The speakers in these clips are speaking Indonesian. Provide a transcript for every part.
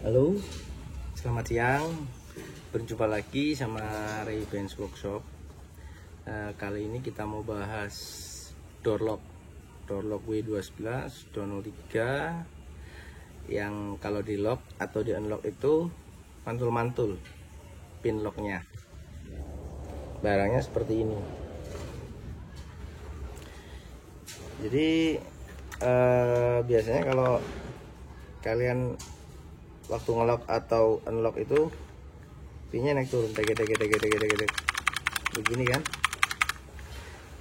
Halo, selamat siang. Berjumpa lagi sama Ray Benz Workshop. Kali ini kita mau bahas door lock W211 203 yang kalau di lock atau di unlock itu mantul-mantul pin locknya. Barangnya seperti ini. Jadi biasanya kalau kalian waktu ngelock atau unlock itu pinnya naik turun begini kan.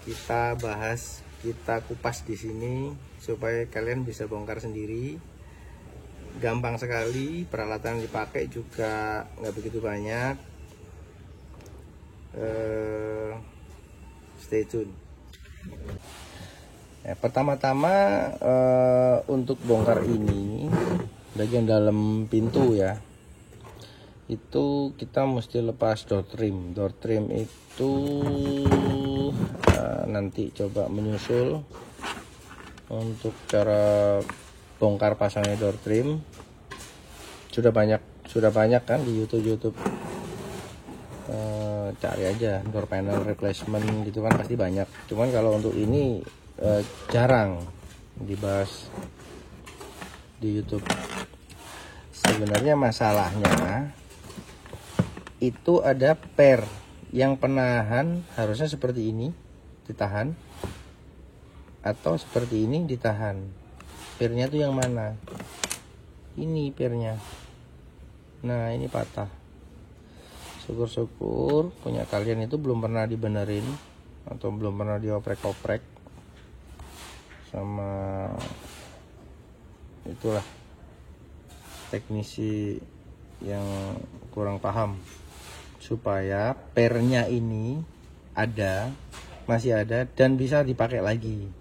Kita bahas, kita kupas di sini supaya kalian bisa bongkar sendiri. Gampang sekali, peralatan yang dipakai juga nggak begitu banyak. Stay tune. Pertama-tama untuk bongkar ini bagian dalam pintu ya, itu kita mesti lepas door trim. Door trim itu nanti coba menyusul untuk cara bongkar pasangnya door trim. Sudah banyak kan di YouTube. Cari aja door panel replacement gitu kan, pasti banyak. Cuman kalau untuk ini jarang dibahas di YouTube. Sebenarnya masalahnya itu ada per yang penahan, harusnya seperti ini ditahan atau seperti ini ditahan. Pernya tuh yang mana? Ini pernya. Nah, ini patah. Syukur-syukur punya kalian itu belum pernah dibenerin atau belum pernah dioprek-oprek sama itulah teknisi yang kurang paham, supaya pernya ini masih ada dan bisa dipakai lagi.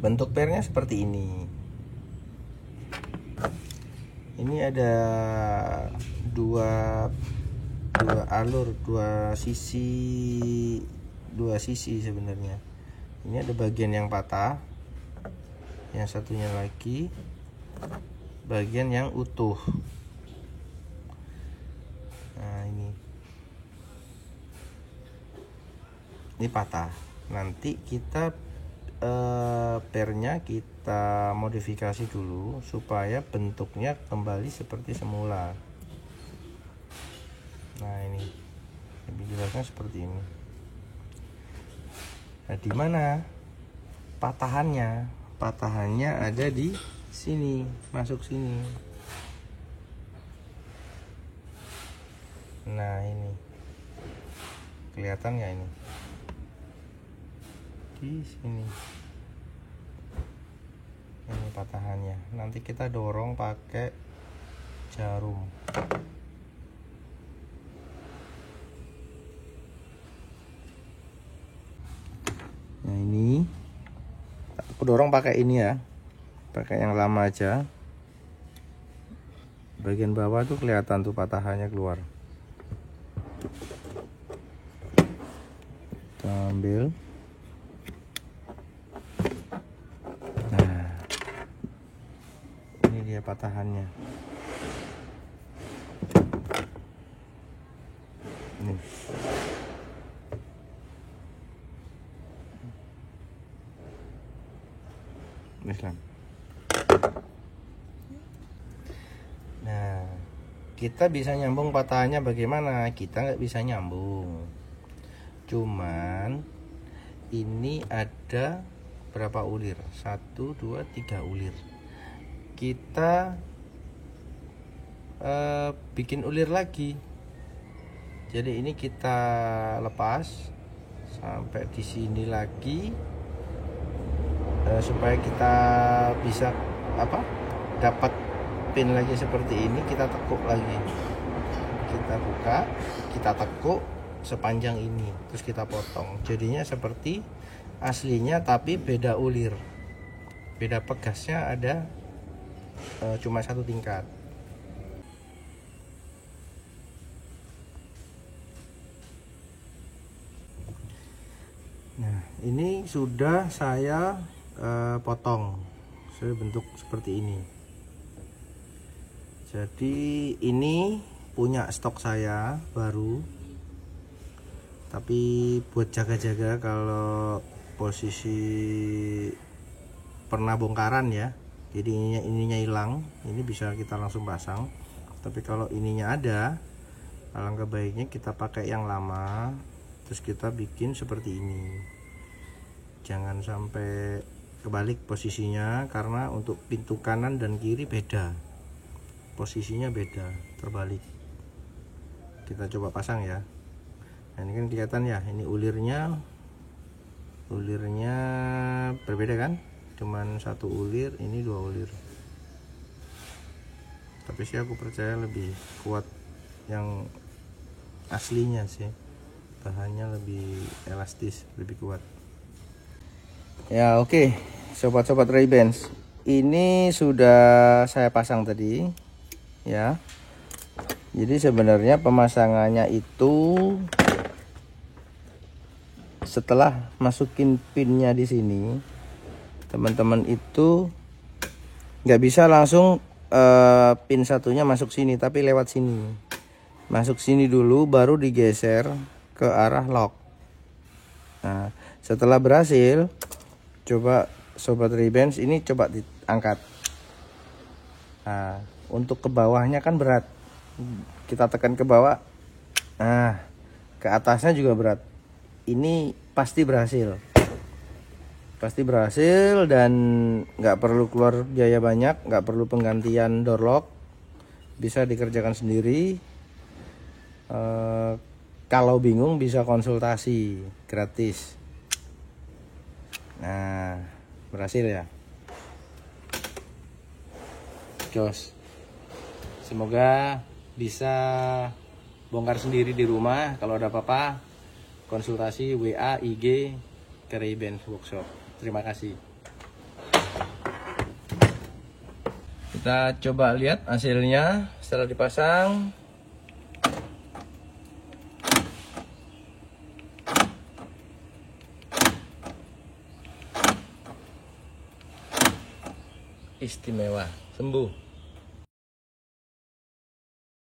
Bentuk pernya seperti ini. Ini ada dua alur, dua sisi sebenarnya. Ini ada bagian yang patah, yang satunya lagi bagian yang utuh. Nah, ini patah. Nanti kita pernya kita modifikasi dulu supaya bentuknya kembali seperti semula. Nah, ini lebih jelasnya seperti ini. Nah, di mana patahannya? Patahannya ada di sini, masuk sini. Nah, ini kelihatan nggak ini? Di sini. Ini patahannya. Nanti kita dorong pakai jarum. Nah, ini aku dorong pakai ini ya, pakai yang lama aja. Bagian bawah tuh kelihatan tuh patahannya keluar. Kita ambil. Nah, ini dia patahannya. Ini. Islam. Nah, kita bisa nyambung patahannya bagaimana? Kita nggak bisa nyambung. Cuman ini ada berapa ulir? 1, 2, 3 ulir. Kita bikin ulir lagi. Jadi ini kita lepas sampai di sini lagi. Supaya kita bisa dapat pin lagi seperti ini, kita tekuk lagi, kita buka, kita tekuk sepanjang ini, terus kita potong, jadinya seperti aslinya tapi beda ulir, beda pegasnya ada cuma 1 tingkat. Nah, ini sudah saya potong saya bentuk seperti ini. Jadi ini punya stok saya baru, tapi buat jaga-jaga kalau posisi pernah bongkaran ya, jadi ininya hilang, ini bisa kita langsung pasang. Tapi kalau ininya ada, alangkah baiknya kita pakai yang lama, terus kita bikin seperti ini. Jangan sampai kebalik posisinya, karena untuk pintu kanan dan kiri beda, posisinya beda, terbalik. Kita coba pasang ya. Nah, ini kan kelihatan ya, ini ulirnya berbeda kan, cuman satu ulir, ini dua ulir. Tapi sih aku percaya lebih kuat yang aslinya sih, bahannya lebih elastis, lebih kuat. Ya oke, sobat-sobat Ray-Bans, ini sudah saya pasang tadi ya. Jadi sebenarnya pemasangannya itu setelah masukin pinnya di sini, teman-teman itu nggak bisa langsung pin satunya masuk sini, tapi lewat sini, masuk sini dulu baru digeser ke arah lock. Nah setelah berhasil, coba sobat Ray-Bans ini coba diangkat. Nah, untuk ke bawahnya kan berat, kita tekan ke bawah, nah ke atasnya juga berat. Ini pasti berhasil, dan nggak perlu keluar biaya banyak, nggak perlu penggantian door lock, bisa dikerjakan sendiri. Kalau bingung bisa konsultasi gratis. Nah, berhasil ya. Jos. Semoga bisa bongkar sendiri di rumah. Kalau ada apa-apa, konsultasi WA, IG ke Ray-Bans Workshop. Terima kasih. Kita coba lihat hasilnya setelah dipasang. Istimewa, sembuh.